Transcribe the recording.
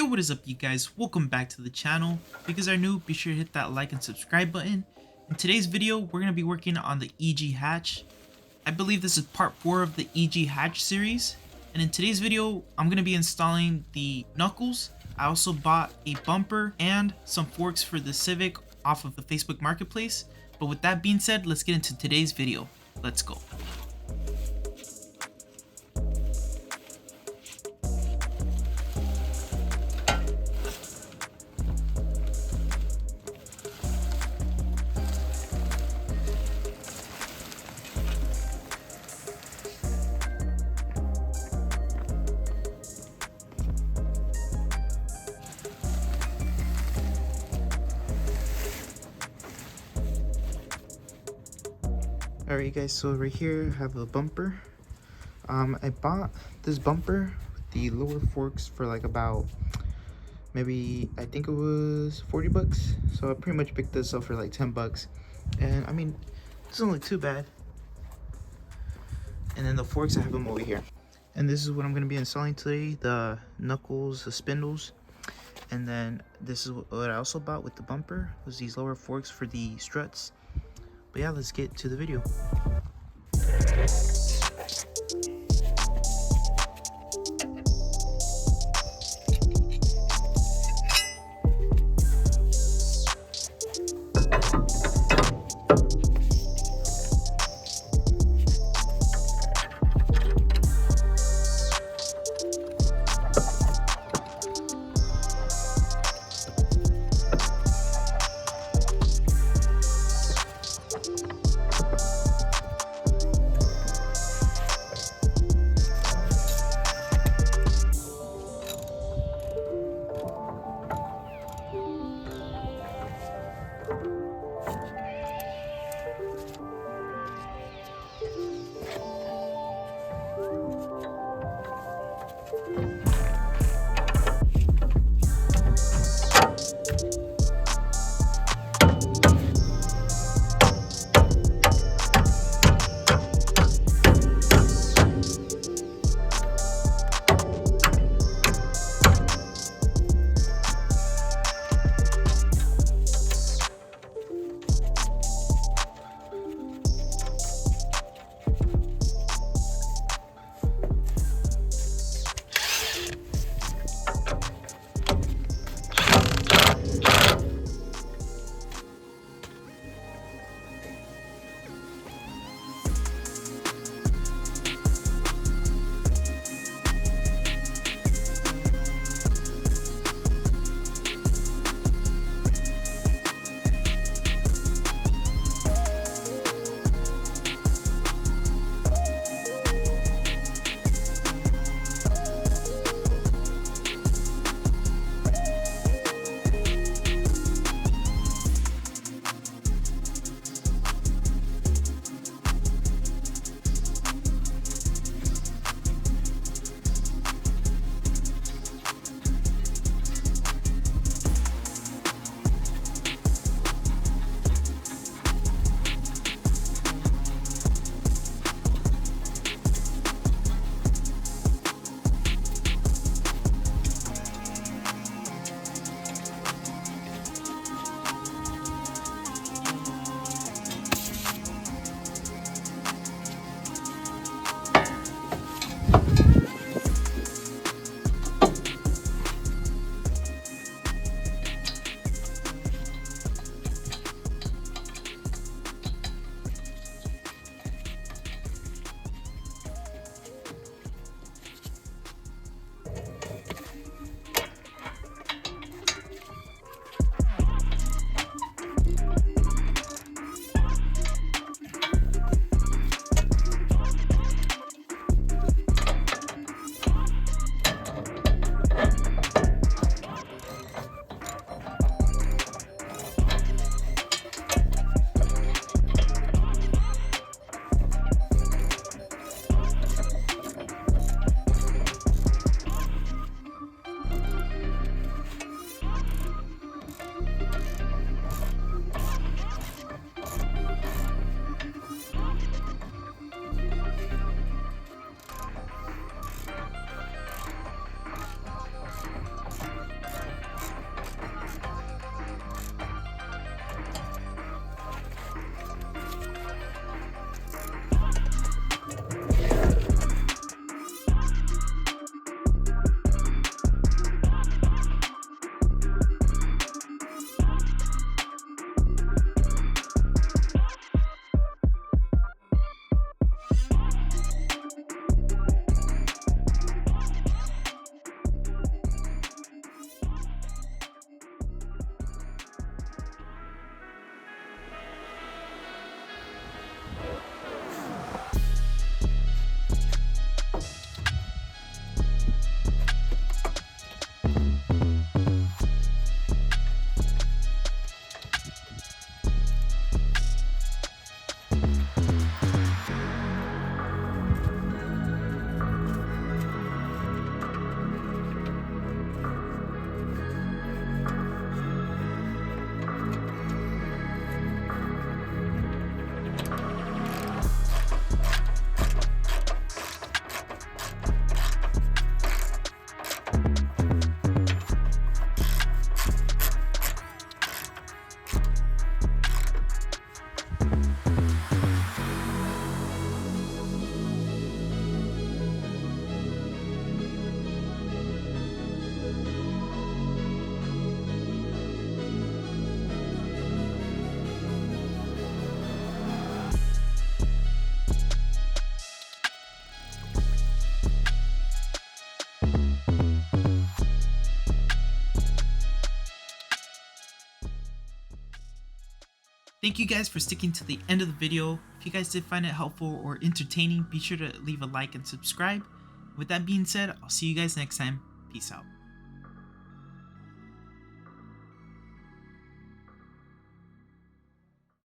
What is up, you guys? Welcome back to the channel. If you guys are new, be sure to hit that like and subscribe button. In today's video, we're going to be working on the EG hatch. I believe this is part 4 of the EG hatch series. And in today's video, I'm going to be installing the knuckles. I also bought a bumper and some forks for the Civic off of the Facebook Marketplace. But with that being said, let's get into today's video. Let's go. Alright guys, so right here I have a bumper. I bought this bumper with the lower forks for like about maybe, I think it was 40 bucks. So I pretty much picked this up for like 10 bucks. And I mean, it doesn't look too bad. And then the forks, I have them over here. And this is what I'm going to be installing today, the knuckles, the spindles. And then this is what I also bought with the bumper, was these lower forks for the struts. But yeah, let's get to the video. Thank you guys for sticking to the end of the video. If you guys did find it helpful or entertaining, be sure to leave a like and subscribe. With that being said, I'll see you guys next time. Peace out.